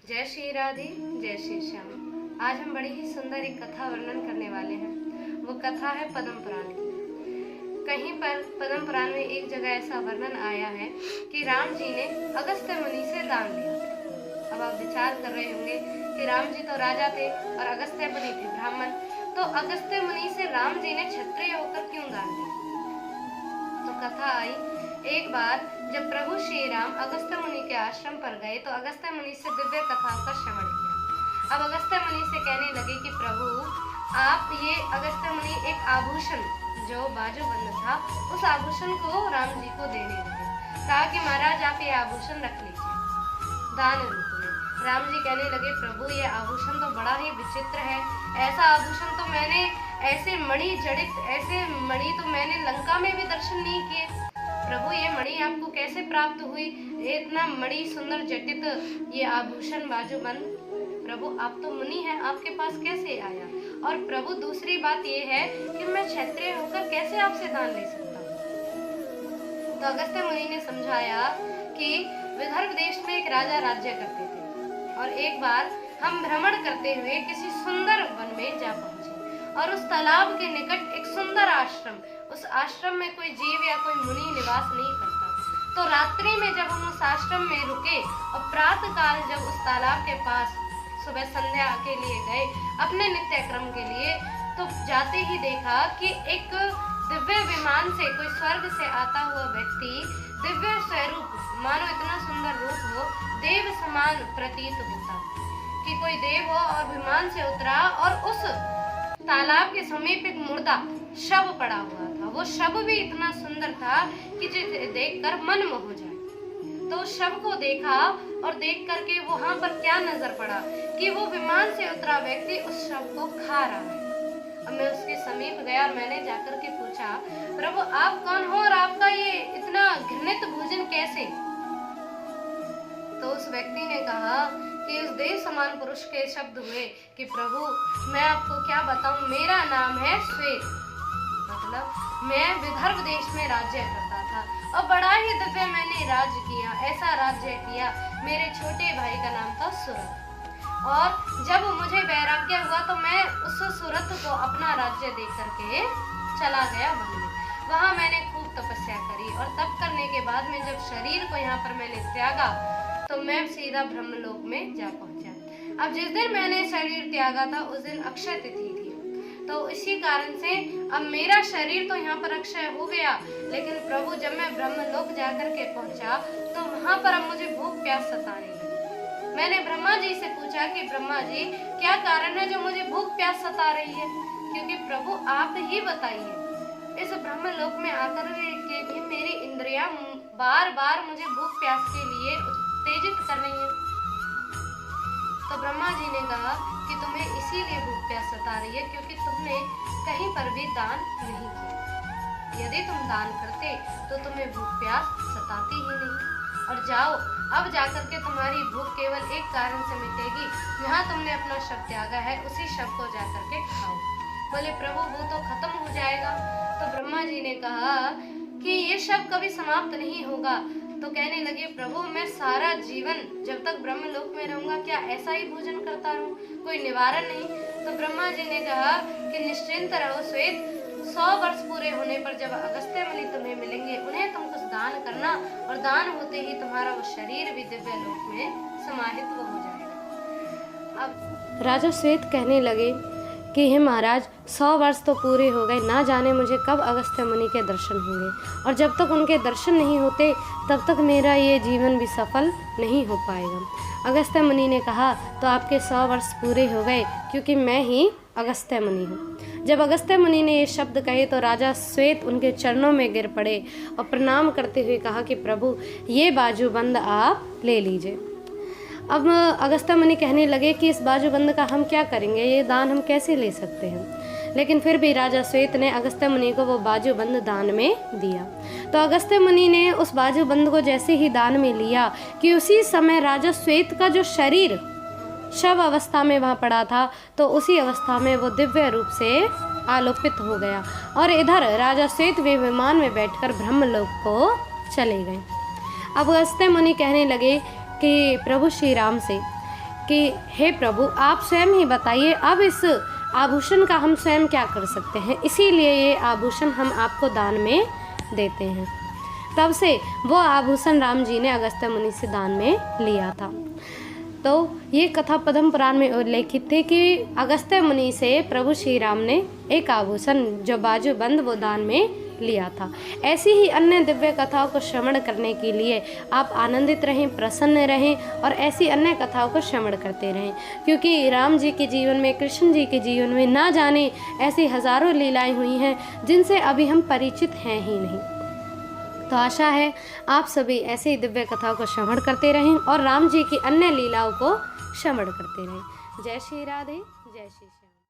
जय श्री राधे, जय श्री श्याम। आज हम बड़ी ही सुंदर एक कथा वर्णन करने वाले हैं। वो कथा है पद्म पुराण की। कहीं पर पद्म पुराण में एक जगह ऐसा वर्णन आया है कि राम जी ने अगस्त्य मुनि से दान लिया। अब आप विचार कर रहे होंगे कि राम जी तो राजा थे और अगस्त्य मुनि थे ब्राह्मण, तो अगस्त्य मुनि से राम जी ने क्षत्रिय होकर क्यों दान लिया? तो कथा आई, एक बार जब प्रभु श्री राम अगस्त्य मुनि के आश्रम पर गए तो अगस्त्य मुनि से दिव्य कथाओं का श्रवण किया। अब अगस्त्य मुनि से कहने लगे कि प्रभु आप ये अगस्त्य मुनि एक आभूषण जो बाजूबंद था उस आभूषण को राम जी को देने लगे। कहा कि महाराज आप ये आभूषण रख लीजिए दान रूप में। राम जी कहने लगे प्रभु ये आभूषण तो बड़ा ही विचित्र है, ऐसा आभूषण तो मैंने ऐसे मणि जड़ित ऐसे मणि तो मैंने लंका में भी दर्शन नहीं किए। प्रभु ये मणि आपको कैसे प्राप्त हुई? इतना मणि सुंदर जटित ये आभूषण बाजूबंद, प्रभु आप तो मुनि हैं, आपके पास कैसे आया? और प्रभु दूसरी बात ये है कि मैं क्षत्रिय होकर कैसे आपसे दान ले सकता हूँ? तो अगस्त्य मुनि ने समझाया कि विदर्भ देश में एक राजा राज्य करते थे और एक बार हम भ्रमण करते हुए किसी सुंदर वन में जा पहुंचे और उस तालाब के निकट एक सुंदर आश्रम, उस आश्रम में कोई जीव या कोई मुनि निवास नहीं करता। तो रात्रि में जब हम उस आश्रम में रुके और प्रातः काल जब उस तालाब के पास सुबह संध्या के लिए गए अपने नित्य क्रम के लिए, तो जाते ही देखा कि एक दिव्य विमान से कोई स्वर्ग से आता हुआ व्यक्ति दिव्य स्वरूप, मानो इतना सुंदर रूप हो, देव समान प्रतीत होता कि कोई देव हो और विमान से उतरा और उस तालाब के समीप एक मुर्दा शव पड़ा हुआ था। वो शव भी इतना सुंदर था कि जिसे देखकर मन मोह हो जाए। तो उस शव को देखा और देख करके वहां पर क्या नजर पड़ा कि वो विमान से उतरा व्यक्ति उस शव को खा रहा है। अब मैं उसके समीप गया और मैंने जाकर के पूछा प्रभु आप कौन हो और आपका ये इतना घृणित भोजन कैसे? तो उस व्यक्ति ने कहा कि उस देव समान पुरुष के शब्द हुए कि प्रभु मैं आपको क्या बताऊं, मेरा नाम है श्वेत, मतलब मैं विदर्भ देश में राज्य करता था और बड़ा ही दिव्य मैंने राज्य किया। ऐसा राज्य किया, मेरे छोटे भाई का नाम था सूरत, और जब मुझे वैराग्य हुआ तो मैं उस सूरत को अपना राज्य दे करके चला गया वन में। वहां मैंने खूब तपस्या करी और तप करने के बाद में जब शरीर को यहाँ पर मैंने त्यागा तो मैं सीधा ब्रह्मलोक में जा पहुंचा। अब जिस दिन मैंने शरीर त्यागा था उस दिन अक्षय तिथि थी, तो इसी कारण से अब मेरा शरीर तो यहाँ पर अक्षय हो गया, लेकिन प्रभु जब मैं ब्रह्मलोक जाकर के पहुंचा तो वहां पर अब मुझे भूख प्यास सताने लगी। मैंने ब्रह्मा जी से पूछा कि ब्रह्मा जी क्या कारण है जो मुझे भूख प्यास सता रही है? क्योंकि प्रभु आप ही बताइए, इस ब्रह्मलोक में आकर के भी मेरी इंद्रियां बार बार मुझे भूख प्यास के लिए उत्तेजित कर रही है। तो ब्रह्मा जी ने कहा कि तुम्हें इसीलिए भूख प्यास सता रही है क्योंकि तुमने कहीं पर भी दान नहीं किया। यदि तुम दान करते तो तुम्हें भूख प्यास सताती ही नहीं। और जाओ अब जाकर के तुम्हारी भूख केवल एक कारण से मिटेगी, जहाँ तुमने अपना शव त्यागा है उसी शव को जाकर के खाओ। बोले प्रभु वो तो खत्म हो जाएगा। तो ब्रह्मा जी ने कहा कि ये शव कभी समाप्त नहीं होगा। तो कहने लगे प्रभु मैं सारा जीवन जब तक ब्रह्मलोक में रहूंगा क्या ऐसा ही भोजन करता रहूं, कोई निवारण नहीं? तो ब्रह्मा जी ने कहा कि निश्चिंत रहो श्वेत, 100 वर्ष पूरे होने पर जब अगस्त्य मुनि तुम्हें मिलेंगे उन्हें तुम कुछ दान करना और दान होते ही तुम्हारा वो शरीर भी दिव्य लोक में समाहित हो जाएगा। अब राजा श्वेत कहने लगे कि हे महाराज 100 वर्ष तो पूरे हो गए, ना जाने मुझे कब अगस्त्य मुनि के दर्शन होंगे, और जब तक उनके दर्शन नहीं होते तब तक मेरा ये जीवन भी सफल नहीं हो पाएगा। अगस्त्य मुनि ने कहा तो आपके 100 वर्ष पूरे हो गए क्योंकि मैं ही अगस्त्य मुनि हूँ। जब अगस्त्य मुनि ने ये शब्द कहे तो राजा श्वेत उनके चरणों में गिर पड़े और प्रणाम करते हुए कहा कि प्रभु ये बाजूबंद आप ले लीजिए। अब अगस्त्य मुनि कहने लगे कि इस बाजूबंद का हम क्या करेंगे, ये दान हम कैसे ले सकते हैं? लेकिन फिर भी राजा श्वेत ने अगस्त्य मुनि को वो बाजूबंद दान में दिया। तो अगस्त्य मुनि ने उस बाजूबंद को जैसे ही दान में लिया कि उसी समय राजा श्वेत का जो शरीर शव अवस्था में वहाँ पड़ा था तो उसी अवस्था में वो दिव्य रूप से आलोकित हो गया और इधर राजा श्वेत वे विमान में बैठकर ब्रह्मलोक को चले गए। अब अगस्त्य मुनि कहने लगे कि प्रभु श्री राम से कि हे प्रभु आप स्वयं ही बताइए, अब इस आभूषण का हम स्वयं क्या कर सकते हैं, इसीलिए ये आभूषण हम आपको दान में देते हैं। तब से वो आभूषण राम जी ने अगस्त्य मुनि से दान में लिया था। तो ये कथा पद्म पुराण में उल्लेखित थे कि अगस्त्य मुनि से प्रभु श्री राम ने एक आभूषण जो बाजू बंद वो दान में लिया था। ऐसी ही अन्य दिव्य कथाओं को श्रवण करने के लिए आप आनंदित रहें, प्रसन्न रहें और ऐसी अन्य कथाओं को श्रवण करते रहें, क्योंकि राम जी के जीवन में, कृष्ण जी के जीवन में ना जाने ऐसी हजारों लीलाएं हुई हैं जिनसे अभी हम परिचित हैं ही नहीं। तो आशा है आप सभी ऐसे ही दिव्य कथाओं को श्रवण करते रहें और राम जी की अन्य लीलाओं को श्रवण करते रहें। जय श्री राधे, जय श्री श्याम।